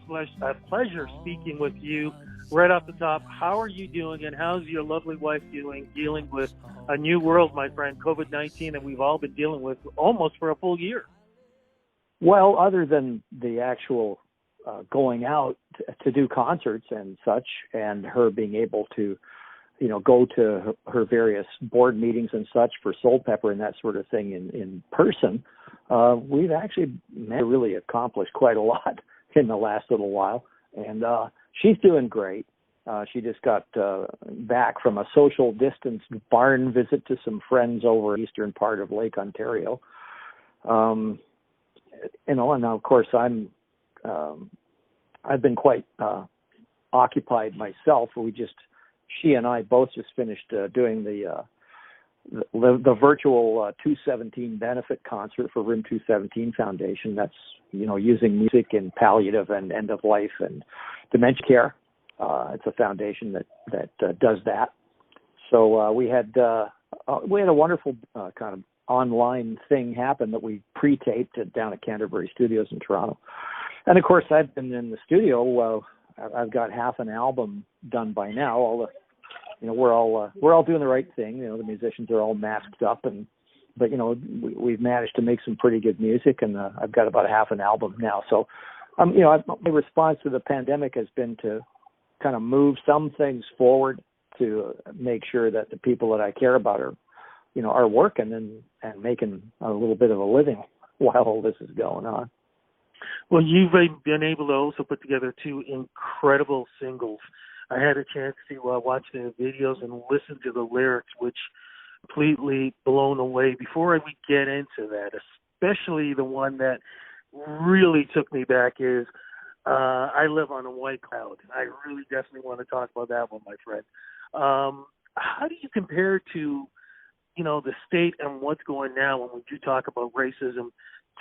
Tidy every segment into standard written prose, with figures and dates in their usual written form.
always a pleasure speaking with you. Right off the top, how are you doing, and how's your lovely wife doing, dealing with a new world, my friend, COVID-19, that we've all been dealing with almost for a full year? Well, other than the actual going out to do concerts and such, and her being able to, go to her various board meetings and such for Soul Pepper and that sort of thing in person, we've actually really accomplished quite a lot in the last little while. And she's doing great. She just got back from a social distance barn visit to some friends over the eastern part of Lake Ontario. And now, of course, I've been quite occupied myself. She and I both just finished doing the virtual 217 benefit concert for Room 217 Foundation. That's, using music in palliative and end of life and dementia care. It's a foundation that does that. So we had a wonderful kind of online thing happen that we pre-taped down at Canterbury Studios in Toronto. And of course, I've been in the studio. I've got half an album done by now. We're all doing the right thing. The musicians are all masked up, but we've managed to make some pretty good music, and I've got about half an album now. So, my response to the pandemic has been to kind of move some things forward to make sure that the people that I care about are working and making a little bit of a living while all this is going on. Well, you've been able to also put together two incredible singles. I had a chance to watch the videos and listen to the lyrics, which completely blown away. Before we get into that, especially the one that really took me back is I Live on a White Cloud. I really definitely want to talk about that one, my friend. How do you compare to, the state and what's going now when we do talk about racism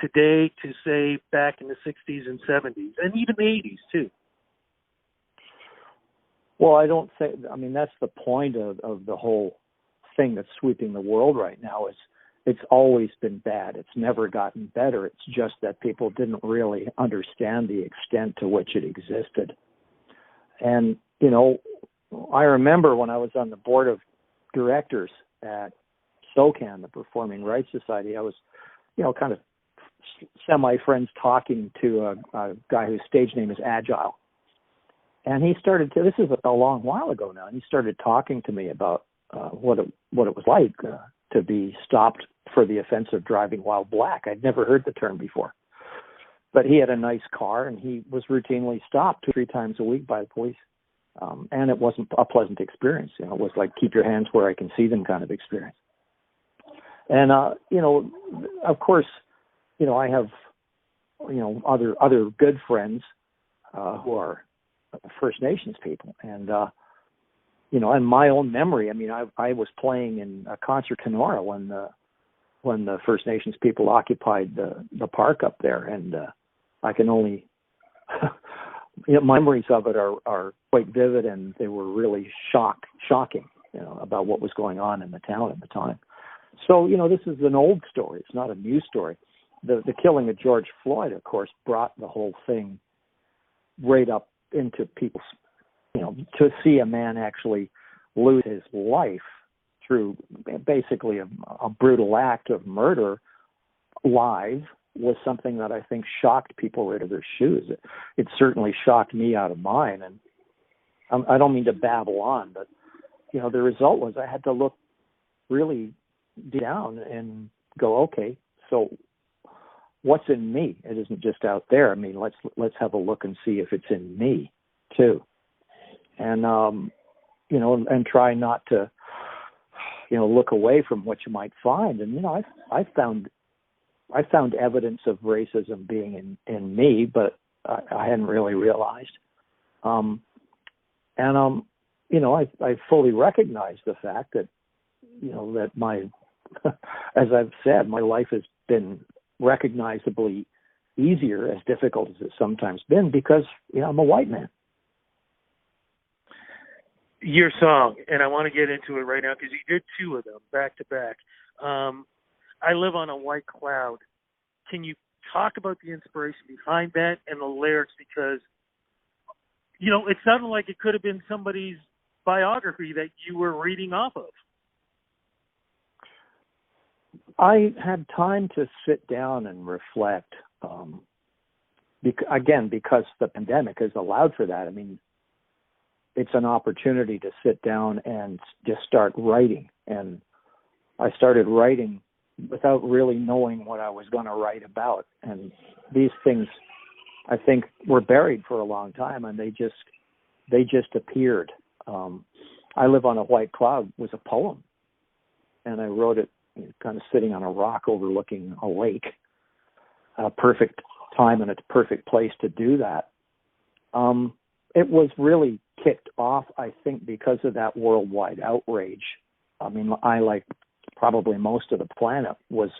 today to, say, back in the 60s and 70s and even the 80s, too? Well, that's the point of the whole thing that's sweeping the world right now is it's always been bad. It's never gotten better. It's just that people didn't really understand the extent to which it existed. And, I remember when I was on the board of directors at SOCAN, the Performing Rights Society, I was, kind of semi-friends talking to a guy whose stage name is Agile. And he started to, this is a long while ago now, and he started talking to me about what it was like to be stopped for the offense of driving while black. I'd never heard the term before. But he had a nice car, and he was routinely stopped 2 or 3 times a week by the police. And it wasn't a pleasant experience. It was like keep your hands where I can see them kind of experience. And, of course, I have, other good friends who are First Nations people. And, in my own memory, I was playing in a concert Kenora when the First Nations people occupied the park up there. And I can only, my memories of it are quite vivid, and they were really shocking, about what was going on in the town at the time. So, this is an old story. It's not a new story. The killing of George Floyd, of course, brought the whole thing right up into people's, to see a man actually lose his life through basically a brutal act of murder live was something that I think shocked people right out of their shoes. It certainly shocked me out of mine. And I don't mean to babble on, but, the result was I had to look really down and go, okay, so what's in me? It isn't just out there. Let's have a look and see if it's in me too. And, and try not to, look away from what you might find. And, I found evidence of racism being in me, but I hadn't really realized. I fully recognize the fact that, that my, as I've said, my life has been recognizably easier, as difficult as it's sometimes been, because, I'm a white man. Your song, and I want to get into it right now because you did 2 of them back to back. I Live on a White Cloud. Can you talk about the inspiration behind that and the lyrics, because, you know, it sounded like it could have been somebody's biography that you were reading off of. I had time to sit down and reflect, because the pandemic has allowed for that. I mean, it's an opportunity to sit down and just start writing. And I started writing without really knowing what I was going to write about. And these things, I think, were buried for a long time, and they just appeared. I Live on a White Cloud was a poem, and I wrote it kind of sitting on a rock overlooking a lake. A perfect time and a perfect place to do that. It was really kicked off, I think, because of that worldwide outrage. I mean, I, like probably most of the planet, was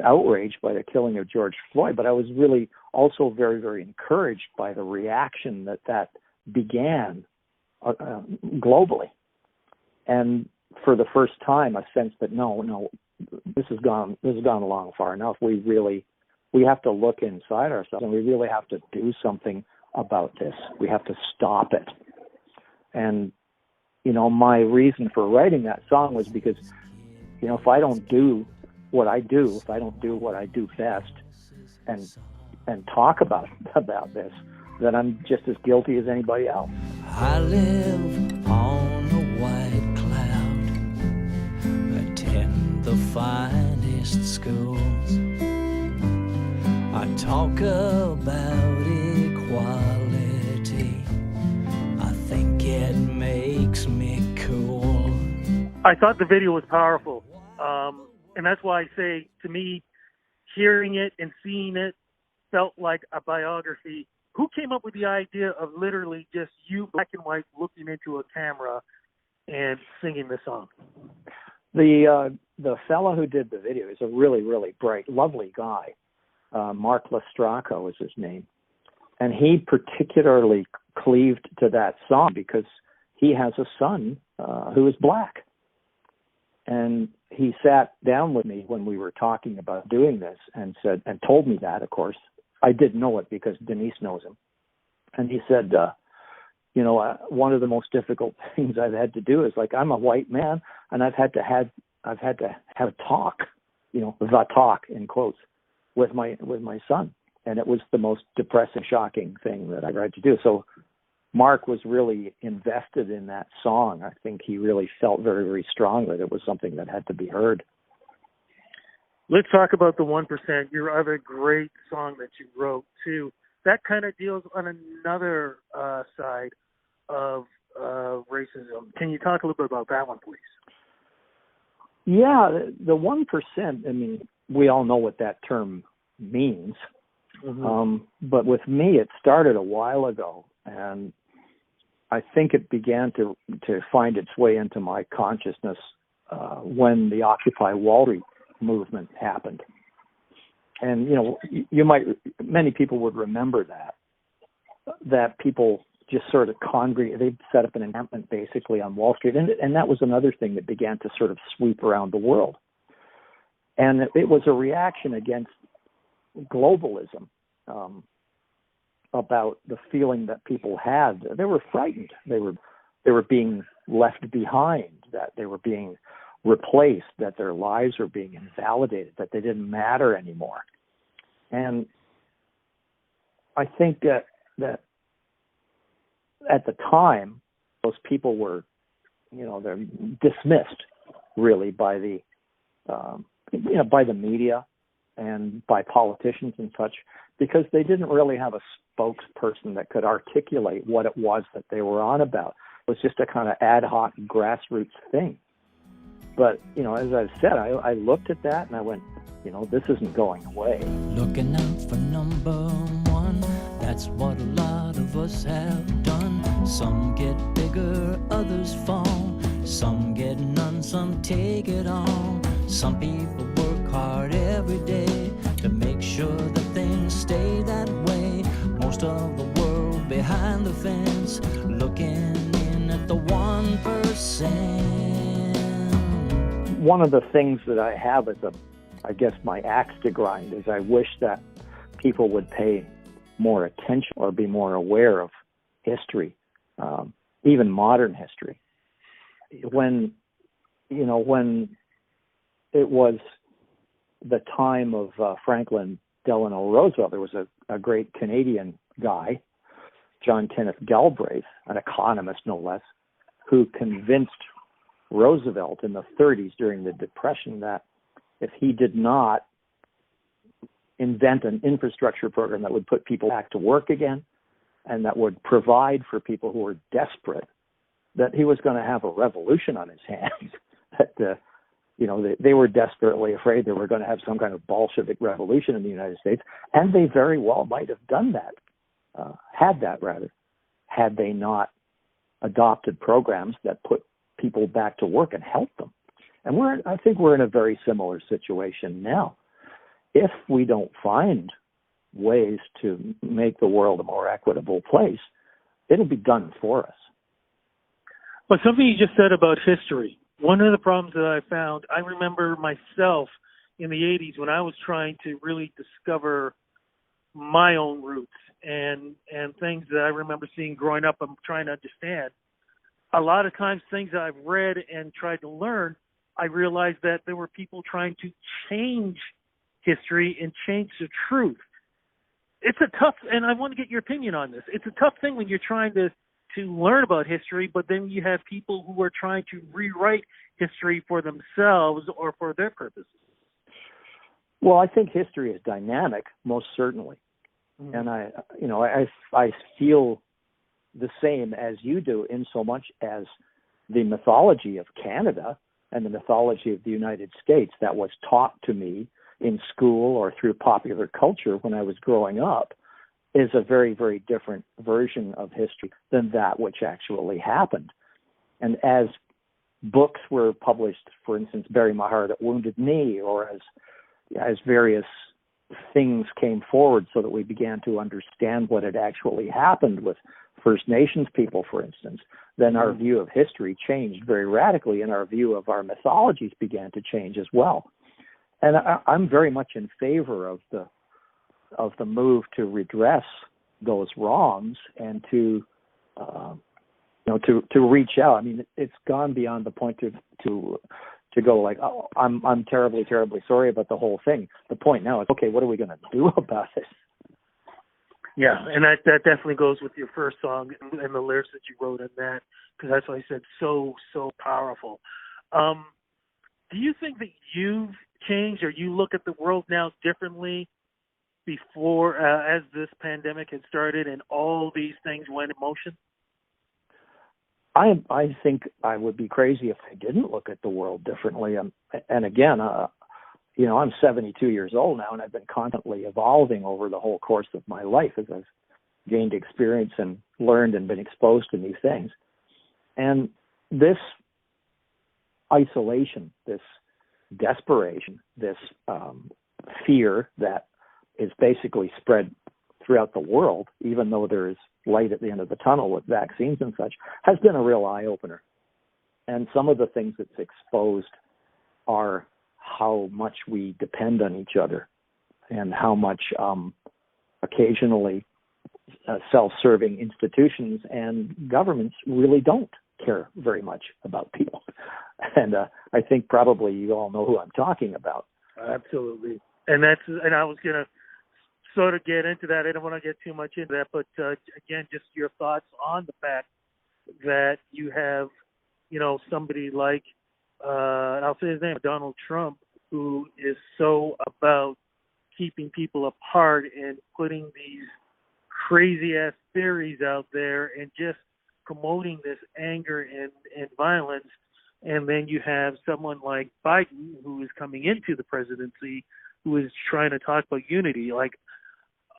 outraged by the killing of George Floyd, but I was really also very, very encouraged by the reaction that began globally. And for the first time, a sense that no, this has gone along far enough. We have to look inside ourselves, and we really have to do something about this. We have to stop it. And, you know, my reason for writing that song was because, you know, if I don't do what I do, if I don't do what I do best and talk about this, then I'm just as guilty as anybody else. I live on a white cloud, attend the finest schools. I talk about equality. I think it makes me cool. I thought the video was powerful. And that's why I say, to me, hearing it and seeing it felt like a biography. Who came up with the idea of literally just you, black and white, looking into a camera and singing the song? The fellow who did the video is a really, really bright, lovely guy. Mark Lestraco is his name. And he particularly cleaved to that song because he has a son who is black. And he sat down with me when we were talking about doing this and told me that, of course. I didn't know it because Denise knows him. And he said, one of the most difficult things I've had to do is, like, I'm a white man, and I've had to have a talk, the talk in quotes, with my son. And it was the most depressing, shocking thing that I've had to do. So Mark was really invested in that song. I think he really felt very, very strong that it was something that had to be heard. Let's talk about the 1%, your other great song that you wrote, too. That kind of deals on another side of racism. Can you talk a little bit about that one, please? Yeah, the 1%, I mean, we all know what that term means. Mm-hmm. But with me, it started a while ago, and I think it began to find its way into my consciousness when the Occupy Wall Street movement happened. And, many people would remember that people just sort of congregate. They set up an encampment basically on Wall Street. And that was another thing that began to sort of sweep around the world. And it was a reaction against globalism, about the feeling that people had. They were frightened. They were being left behind, that they were being replaced, that their lives were being invalidated, that they didn't matter anymore. And I think that at the time, those people were, they're dismissed really by the media and by politicians and such, because they didn't really have a spokesperson that could articulate what it was that they were on about. It was just a kind of ad hoc grassroots thing. But, as I've said, I looked at that and I went, this isn't going away. Looking out for number one, that's what a lot of us have done. Some get bigger, others fall. Some get none, some take it all. Some people work hard every day to make sure that things stay that way. Most of the world behind the fence, looking in at the 1%. One of the things that I have as my axe to grind is I wish that people would pay more attention or be more aware of history, even modern history. When it was the time of Franklin Delano Roosevelt, there was a great Canadian guy, John Kenneth Galbraith, an economist no less, who convinced Roosevelt in the 30s during the Depression that if he did not invent an infrastructure program that would put people back to work again and that would provide for people who were desperate, that he was going to have a revolution on his hands. That they were desperately afraid they were going to have some kind of Bolshevik revolution in the United States, and they very well might have done that, had they not adopted programs that put people back to work and helped them. And I think we're in a very similar situation now. If we don't find ways to make the world a more equitable place, it'll be done for us. But something you just said about history, one of the problems that I found, I remember myself in the 80s when I was trying to really discover my own roots and things that I remember seeing growing up and trying to understand. A lot of times things that I've read and tried to learn, I realized that there were people trying to change history and change the truth. It's a tough, and I want to get your opinion on this. It's a tough thing when you're trying to learn about history, but then you have people who are trying to rewrite history for themselves or for their purposes. Well, I think history is dynamic, most certainly. Mm-hmm. And I feel the same as you do, in so much as the mythology of Canada and the mythology of the United States that was taught to me in school or through popular culture when I was growing up is a very, very different version of history than that which actually happened. And as books were published, for instance, Bury My Heart at Wounded Knee, or as various things came forward so that we began to understand what had actually happened with First Nations people, for instance, then our view of history changed very radically, and our view of our mythologies began to change as well. And I'm very much in favor of the move to redress those wrongs and to reach out. I mean, it's gone beyond the point to go like, oh, I'm terribly, terribly sorry about the whole thing. The point now is, okay, what are we going to do about this? Yeah, and that definitely goes with your first song and the lyrics that you wrote in that, because that's why I said so powerful. Do you think that you've changed, or you look at the world now differently before, as this pandemic had started and all these things went in motion? I think I would be crazy if I didn't look at the world differently. And again, I'm 72 years old now, and I've been constantly evolving over the whole course of my life as I've gained experience and learned and been exposed to new things. And this isolation, this desperation, this fear that is basically spread throughout the world, even though there is light at the end of the tunnel with vaccines and such, has been a real eye-opener. And some of the things it's exposed are how much we depend on each other and how much occasionally self-serving institutions and governments really don't care very much about people. And I think probably you all know who I'm talking about. Absolutely. And I was going to sort of get into that. I don't want to get too much into that, but again, just your thoughts on the fact that you have, somebody like, I'll say his name, Donald Trump, who is so about keeping people apart and putting these crazy-ass theories out there and just promoting this anger and violence. And then you have someone like Biden, who is coming into the presidency, who is trying to talk about unity. Like,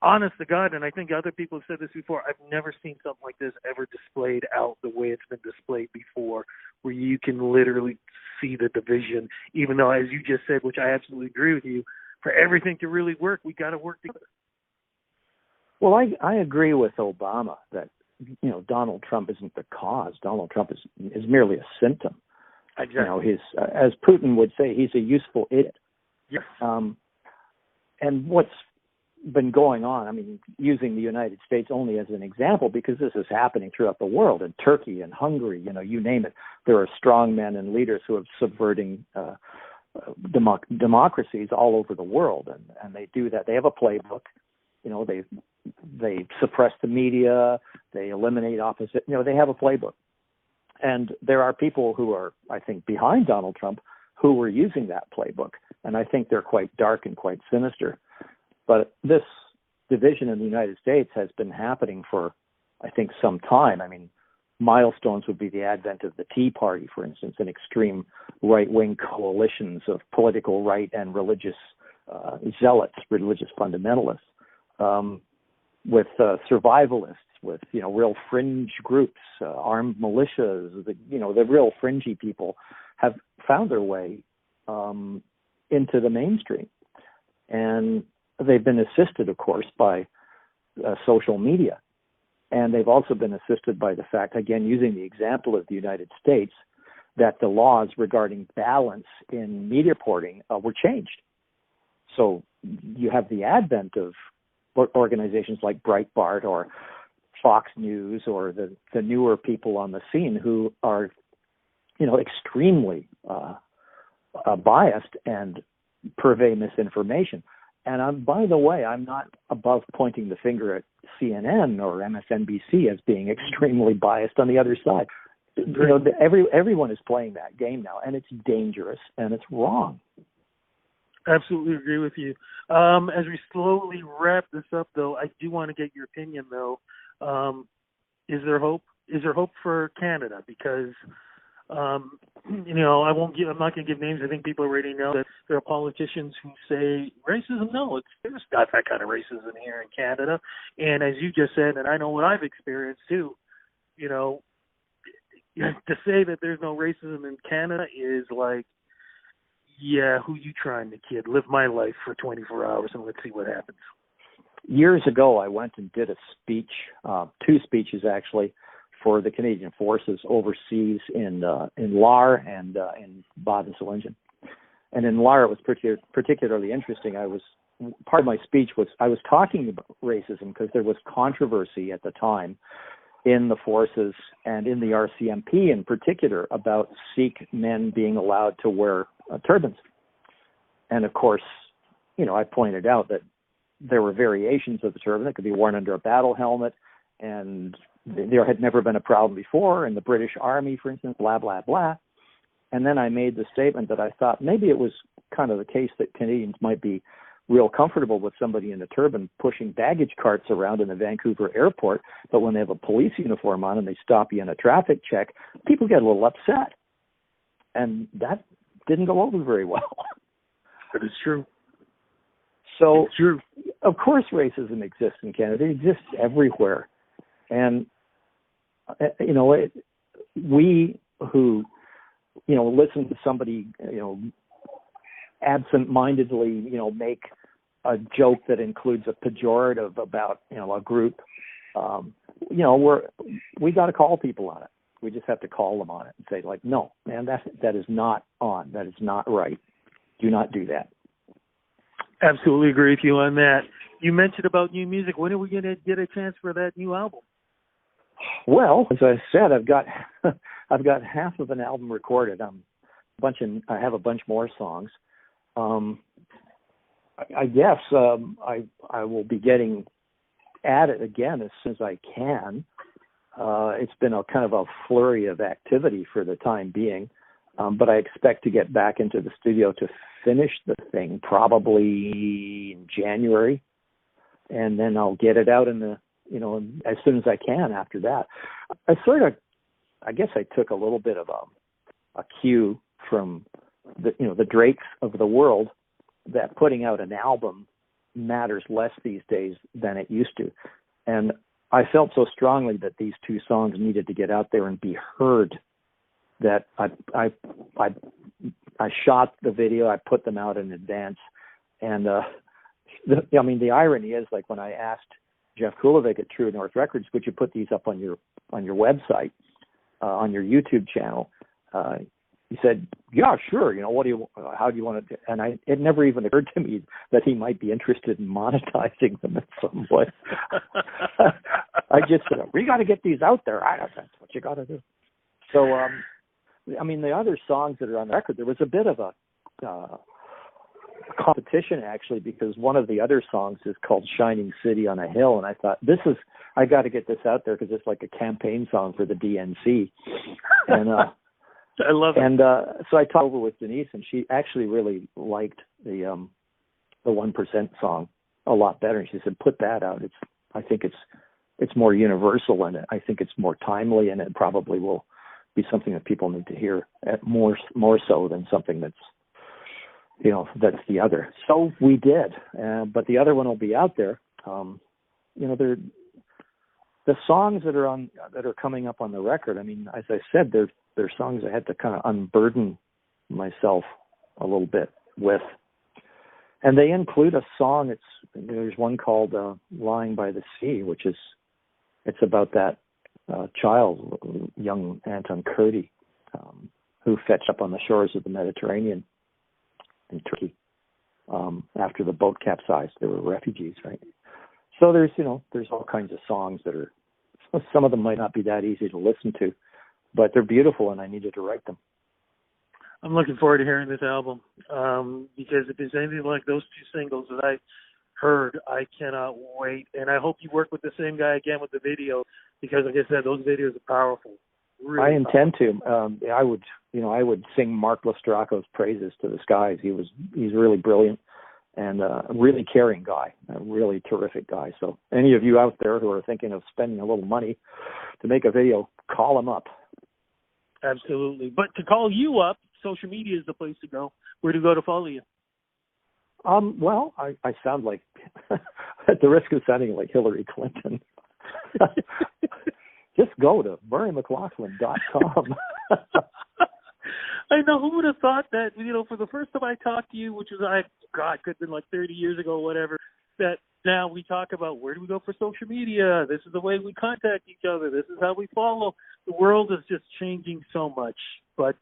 honest to God, and I think other people have said this before, I've never seen something like this ever displayed out the way it's been displayed before, where you can literally see the division, even though, as you just said, which I absolutely agree with you, for everything to really work, we got to work together. Well, I agree with Obama that, Donald Trump isn't the cause. Donald Trump is merely a symptom. Exactly. As Putin would say, he's a useful idiot. Yes. And what's been going on. I mean, using the United States only as an example, because this is happening throughout the world, in Turkey and Hungary, you name it. There are strong men and leaders who are subverting democracies all over the world, and they do that. They have a playbook. They suppress the media, they eliminate opposition. They have a playbook. And there are people who are, I think, behind Donald Trump who were using that playbook, and I think they're quite dark and quite sinister. But this division in the United States has been happening for, I think, some time. I mean, milestones would be the advent of the Tea Party, for instance, and extreme right-wing coalitions of political right and religious zealots, religious fundamentalists, with survivalists, with real fringe groups, armed militias. The real fringy people have found their way into the mainstream, and they've been assisted, of course, by social media. And they've also been assisted by the fact, again, using the example of the United States, that the laws regarding balance in media reporting were changed. So you have the advent of organizations like Breitbart or Fox News or the newer people on the scene who are, extremely biased and purvey misinformation. And by the way, I'm not above pointing the finger at CNN or MSNBC as being extremely biased on the other side. Everyone is playing that game now, and it's dangerous and it's wrong. Absolutely agree with you. As we slowly wrap this up, though, I do want to get your opinion, though. Is there hope? Is there hope for Canada? Because I'm not going to give names. I think people already know that there are politicians who say racism. No, there's not that kind of racism here in Canada. And as you just said, and I know what I've experienced too, to say that there's no racism in Canada is like, yeah, who you trying to kid? Live my life for 24 hours and let's see what happens. Years ago, I went and did a speech, 2 speeches actually, for the Canadian Forces overseas in Lahr and in Baden-Sellingen. And in Lahr, it was particularly interesting. Part of my speech was I was talking about racism because there was controversy at the time in the forces and in the RCMP in particular about Sikh men being allowed to wear turbans. And of course, I pointed out that there were variations of the turban that could be worn under a battle helmet, and there had never been a problem before in the British Army, for instance, blah, blah, blah. And then I made the statement that I thought maybe it was kind of the case that Canadians might be real comfortable with somebody in a turban pushing baggage carts around in the Vancouver airport, but when they have a police uniform on and they stop you in a traffic check, people get a little upset. And that didn't go over very well. That is true. So, it's true. Of course racism exists in Canada. It exists everywhere. And, we who, listen to somebody, absent-mindedly, make a joke that includes a pejorative about, a group, we got to call people on it. We just have to call them on it and say, like, no, man, that is not on. That is not right. Do not do that. Absolutely agree with you on that. You mentioned about new music. When are we going to get a chance for that new album? Well, as I said, I've got half of an album recorded. I have a bunch more songs. I guess I will be getting at it again as soon as I can. It's been a kind of a flurry of activity for the time being, but I expect to get back into the studio to finish the thing probably in January, and then I'll get it out as soon as I can after that. I guess I took a little bit of a cue from the Drakes of the world, that putting out an album matters less these days than it used to. And I felt so strongly that these 2 songs needed to get out there and be heard that I shot the video, I put them out in advance. And the irony is, like, when I asked Jeff Kulovic at True North Records, would you put these up on your website, on your YouTube channel? he said, yeah, sure. How do you want to? And it never even occurred to me that he might be interested in monetizing them in some way. I just said, we got to get these out there. That's what you got to do. So, the other songs that are on the record, there was a bit of a competition actually, because one of the other songs is called Shining City on a Hill. And I thought, I got to get this out there because it's like a campaign song for the DNC. And, I love it. And so I talked over with Denise, and she actually really liked the 1% song a lot better. And she said, "Put that out. I think it's more universal, and I think it's more timely, and it probably will be something that people need to hear more so than something that's the other." So we did, but the other one will be out there. The songs that are coming up on the record. I mean, as I said, they're songs I had to kind of unburden myself a little bit with, and they include a song. There's one called "Lying by the Sea," which it's about that child, young Anton Kurdi, who fetched up on the shores of the Mediterranean in Turkey after the boat capsized. They were refugees, right? So there's all kinds of songs that are, some of them might not be that easy to listen to, but they're beautiful, and I needed to write them. I'm looking forward to hearing this album because if there's anything like those two singles that I heard, I cannot wait. And I hope you work with the same guy again with the video, because like I said, those videos are powerful. Really I intend to. I would sing Mark Lestraco's praises to the skies. He's really brilliant and a really caring guy, a really terrific guy. So any of you out there who are thinking of spending a little money to make a video, call him up. Absolutely. But to call you up, social media is the place to go. Where to go to follow you? Well, I sound like, at the risk of sounding like Hillary Clinton, just go to MurrayMcLauchlan.com. I know, who would have thought that, for the first time I talked to you, which was, could have been like 30 years ago, whatever, that now we talk about where do we go for social media? This is the way we contact each other. This is how we follow. The world is just changing so much. But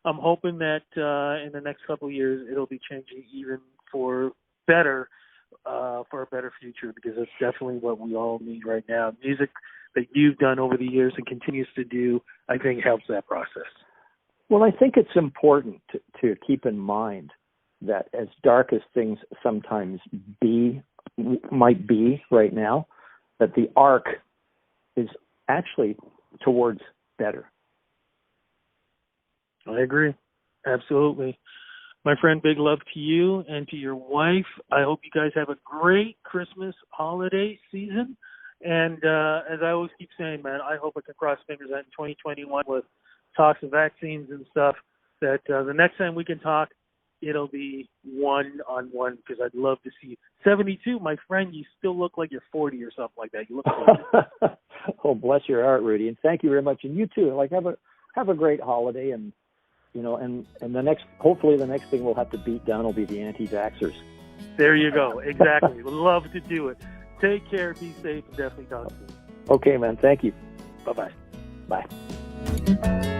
I'm hoping that in the next couple of years, it'll be changing even for better, for a better future, because it's definitely what we all need right now. Music that you've done over the years and continues to do, I think, helps that process. Well, I think it's important to keep in mind that as dark as things sometimes might be right now, that the arc is actually towards better. I agree. Absolutely. My friend, big love to you and to your wife. I hope you guys have a great Christmas holiday season. And as I always keep saying, man, I hope I can cross fingers that in 2021 with talks of vaccines and stuff, that the next time we can talk, it'll be one-on-one, because I'd love to see you. 72, my friend, you still look like you're 40 or something like that. You look good. Oh, bless your heart, Rudy, and thank you very much. And you too. Have a great holiday, and and hopefully the next thing we'll have to beat down will be the anti-vaxxers. There you go. Exactly. Would love to do it. Take care. Be safe. Definitely talk to you. Okay, man. Thank you. Bye-bye. Bye.